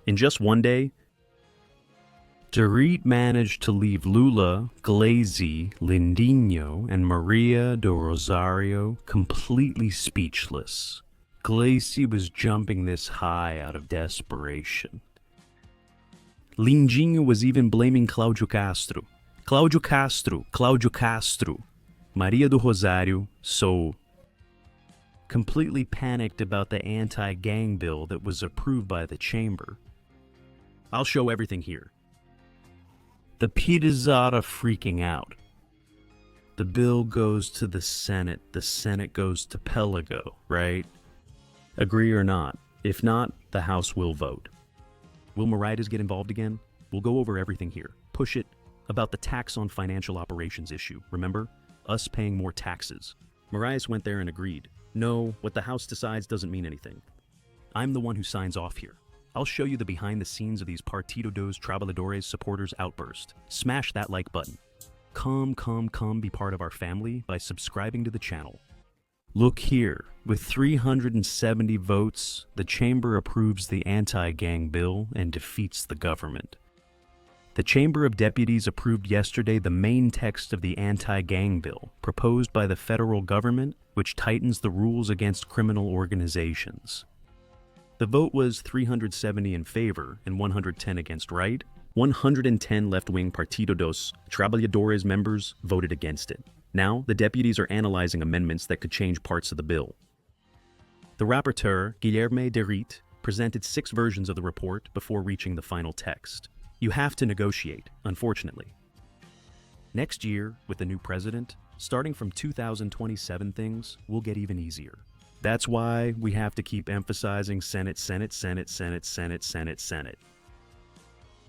In just one day, Derrite managed to leave Lula, Gleisi, Lindnho, and Maria de Rosário completely speechless. Gleisi was jumping this high out of desperation. Lindnho was even blaming Cláudio Castro. Cláudio Castro, Cláudio Castro. Maria do Rosário, so completely panicked about the anti-gang bill that was approved by the chamber. I'll show everything here. The Pizzata freaking out. The bill goes to the Senate goes to Pelago, right? Agree or not? If not, the House will vote. Will Moraes get involved again? We'll go over everything here. Push it about the tax on financial operations issue. Remember? Us paying more taxes. Moraes went there and agreed. No, what the House decides doesn't mean anything. I'm the one who signs off here. I'll show you the behind the scenes of these Partido dos Trabalhadores supporters outburst. Smash that like button. Come be part of our family by subscribing to the channel. Look here, with 370 votes, the chamber approves the anti-gang bill and defeats the government. The Chamber of Deputies approved yesterday the main text of the anti-gang bill proposed by the federal government, which tightens the rules against criminal organizations. The vote was 370 in favor and 110 against, right? 110 left-wing Partido dos Trabalhadores members voted against it. Now, the deputies are analyzing amendments that could change parts of the bill. The rapporteur, Guilherme Derrite, presented 6 versions of the report before reaching the final text. You have to negotiate, unfortunately. Next year, with the new president, starting from 2027 things will get even easier. That's why we have to keep emphasizing Senate, Senate, Senate, Senate, Senate, Senate, Senate.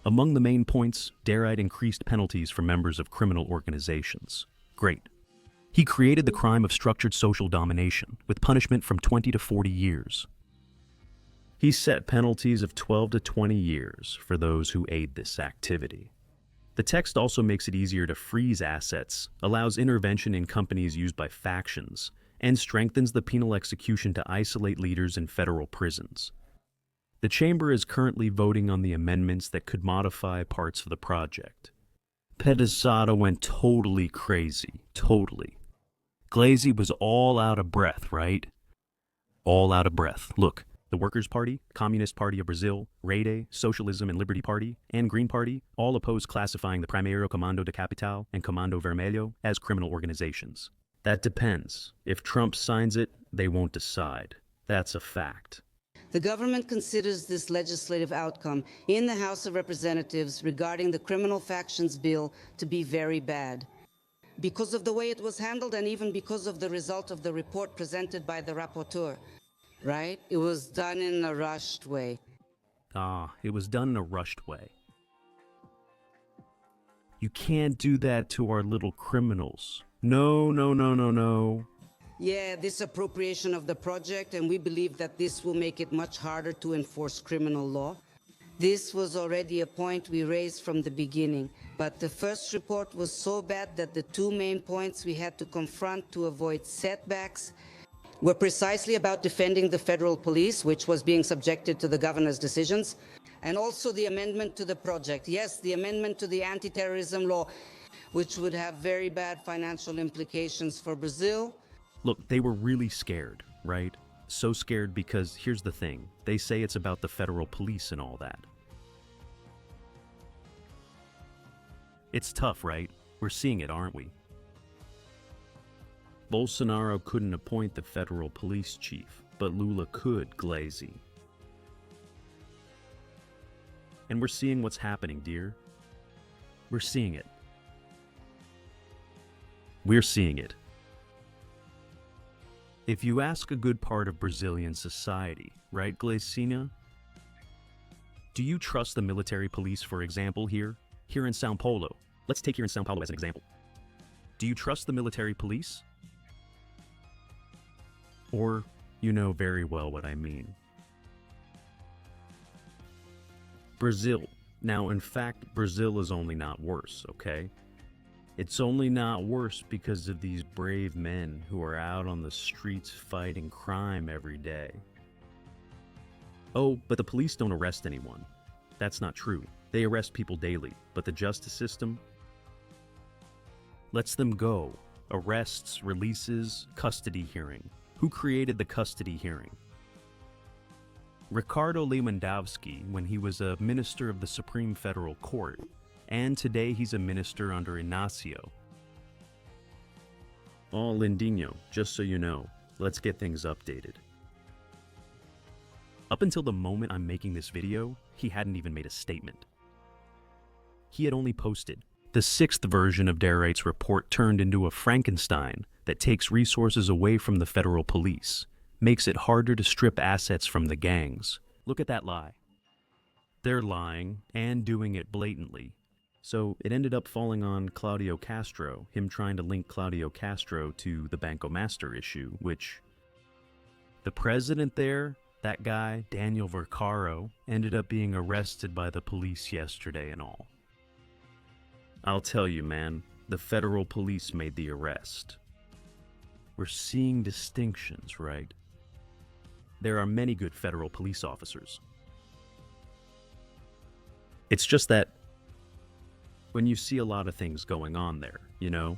Among the main points, Derrite increased penalties for members of criminal organizations. Great. He created the crime of structured social domination, with punishment from 20 to 40 years. He set penalties of 12 to 20 years for those who aid this activity. The text also makes it easier to freeze assets, allows intervention in companies used by factions, and strengthens the penal execution to isolate leaders in federal prisons. The chamber is currently voting on the amendments that could modify parts of the project. Pizzata went totally crazy, totally. Gleisi was all out of breath, right? All out of breath. Look, the Workers' Party, Communist Party of Brazil, Rede, Socialism and Liberty Party, and Green Party all oppose classifying the Primeiro Comando de Capital and Comando Vermelho as criminal organizations. That depends. If Trump signs it, they won't decide. That's a fact. The government considers this legislative outcome in the House of Representatives regarding the criminal factions bill to be very bad. Because of the way it was handled and even because of the result of the report presented by the rapporteur, right? It was done in a rushed way. It was done in a rushed way. You can't do that to our little criminals. No. Yeah, this appropriation of the project, and we believe that this will make it much harder to enforce criminal law. This was already a point we raised from the beginning, but the first report was so bad that the 2 main points we had to confront to avoid setbacks were precisely about defending the federal police, which was being subjected to the governor's decisions, and also the amendment to the project. Yes, the amendment to the anti-terrorism law, which would have very bad financial implications for Brazil. Look, they were really scared, right? So scared because here's the thing. They say it's about the federal police and all that. It's tough, right? We're seeing it, aren't we? Bolsonaro couldn't appoint the federal police chief, but Lula could, Gleisi. And we're seeing what's happening, dear. We're seeing it. We're seeing it. If you ask a good part of Brazilian society, right, Gleisi? Do you trust the military police, for example, here in São Paulo? Let's take here in São Paulo as an example. Do you trust the military police? Or, you know very well what I mean. Brazil. Now, in fact, Brazil is only not worse, okay? It's only not worse because of these brave men who are out on the streets fighting crime every day. Oh, but the police don't arrest anyone. That's not true. They arrest people daily, but the justice system lets them go. Arrests, releases, custody hearing. Who created the custody hearing? Ricardo Lewandowski, when he was a minister of the Supreme Federal Court, and today he's a minister under Inácio. Oh, Lindnho, just so you know, let's get things updated. Up until the moment I'm making this video, he hadn't even made a statement. He had only posted. The sixth version of Derrite's report turned into a Frankenstein that takes resources away from the federal police, makes it harder to strip assets from the gangs. Look at that lie. They're lying and doing it blatantly. So it ended up falling on Claudio Castro, him trying to link Claudio Castro to the Banco Master issue, which the president there, that guy, Daniel Vercaro, ended up being arrested by the police yesterday and all. I'll tell you, man, the federal police made the arrest. We're seeing distinctions, right? There are many good federal police officers. It's just that when you see a lot of things going on there, you know?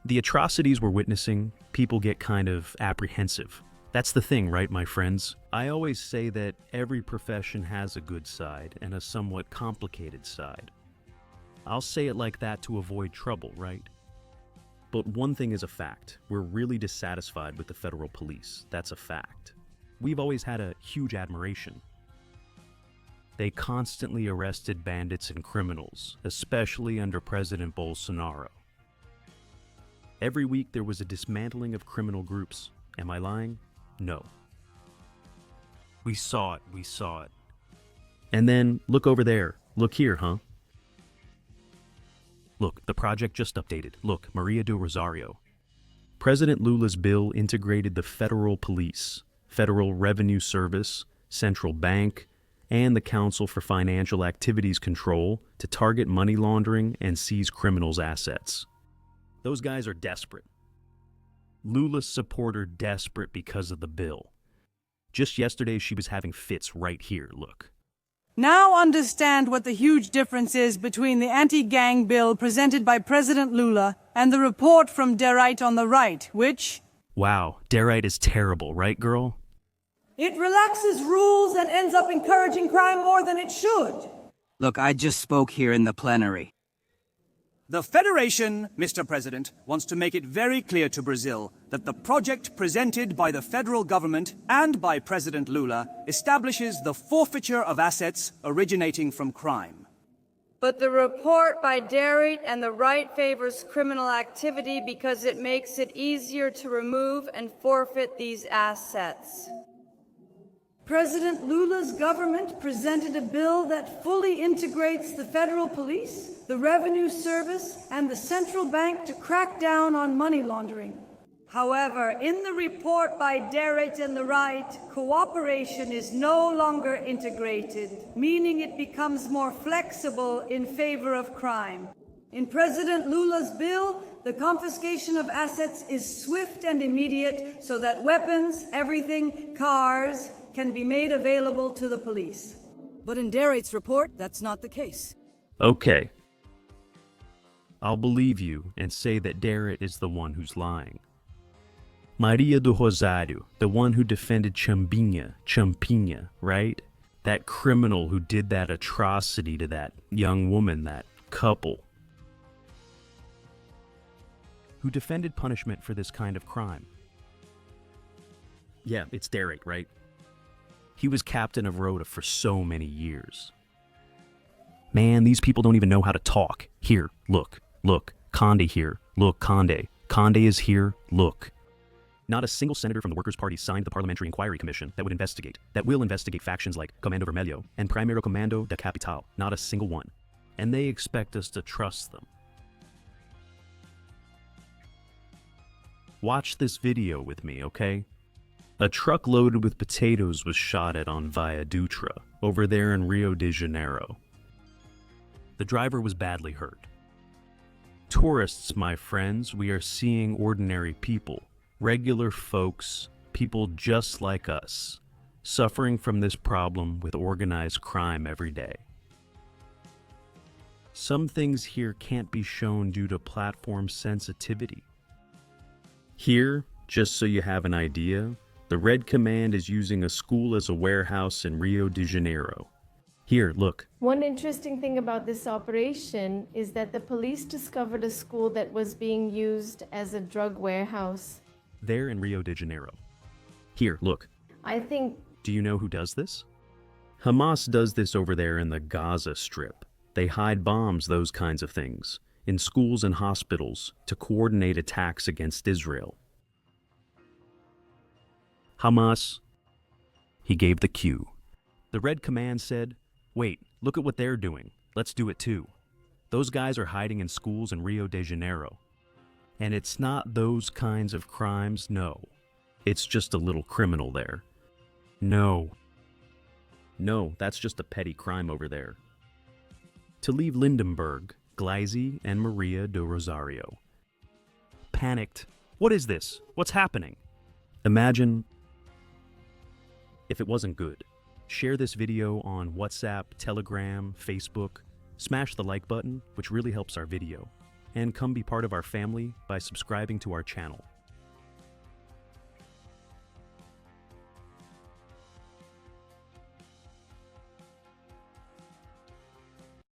The atrocities we're witnessing, people get kind of apprehensive. That's the thing, right, my friends? I always say that every profession has a good side and a somewhat complicated side. I'll say it like that to avoid trouble, right? But one thing is a fact. We're really dissatisfied with the federal police. That's a fact. We've always had a huge admiration. They constantly arrested bandits and criminals, especially under President Bolsonaro. Every week there was a dismantling of criminal groups. Am I lying? No. We saw it. And then, look over there. Look here, huh? Look, the project just updated. Look, Maria do Rosário. President Lula's bill integrated the federal police, Federal Revenue Service, Central Bank, and the Council for Financial Activities Control to target money laundering and seize criminals' assets. Those guys are desperate. Lula's supporter desperate because of the bill. Just yesterday she was having fits right here, look. Now understand what the huge difference is between the anti-gang bill presented by President Lula and the report from Derrite on the right, which... Wow, Derrite is terrible, right, girl? It relaxes rules and ends up encouraging crime more than it should. Look, I just spoke here in the plenary. The Federation, Mr. President, wants to make it very clear to Brazil that the project presented by the federal government and by President Lula establishes the forfeiture of assets originating from crime. But the report by Derrite and the right favors criminal activity because it makes it easier to remove and forfeit these assets. President Lula's government presented a bill that fully integrates the federal police, the revenue service, and the central bank to crack down on money laundering. However, in the report by Derrite and the right, cooperation is no longer integrated, meaning it becomes more flexible in favor of crime. In President Lula's bill, the confiscation of assets is swift and immediate so that weapons, everything, cars, can be made available to the police. But in Derrite's report, that's not the case. Okay. I'll believe you and say that Derrite is the one who's lying. Maria do Rosário, the one who defended Champinha, right? That criminal who did that atrocity to that young woman, that couple. Who defended punishment for this kind of crime. Yeah, it's Derrite, right? He was captain of Rota for so many years. Man, these people don't even know how to talk. Here, look. Conde here. Look, Conde. Conde is here. Look. Not a single senator from the Workers' Party signed the Parliamentary Inquiry Commission that will investigate factions like Comando Vermelho and Primeiro Comando da Capital. Not a single one. And they expect us to trust them. Watch this video with me, okay? A truck loaded with potatoes was shot at on Via Dutra, over there in Rio de Janeiro. The driver was badly hurt. Tourists, my friends, we are seeing ordinary people, regular folks, people just like us, suffering from this problem with organized crime every day. Some things here can't be shown due to platform sensitivity. Here, just so you have an idea, the Red Command is using a school as a warehouse in Rio de Janeiro. Here, look. One interesting thing about this operation is that the police discovered a school that was being used as a drug warehouse. There in Rio de Janeiro. Here, look. I think... Do you know who does this? Hamas does this over there in the Gaza Strip. They hide bombs, those kinds of things, in schools and hospitals to coordinate attacks against Israel. Hamas, he gave the cue. The Red Command said, "Wait, look at what they're doing. Let's do it too." Those guys are hiding in schools in Rio de Janeiro. And it's not those kinds of crimes, no. It's just a little criminal there. No, that's just a petty crime over there. To leave Lindenberg, Gleisi, and Maria do Rosário. Panicked. What is this? What's happening? Imagine if it wasn't good. Share this video on WhatsApp, Telegram, Facebook. Smash the like button, which really helps our video. And come be part of our family by subscribing to our channel.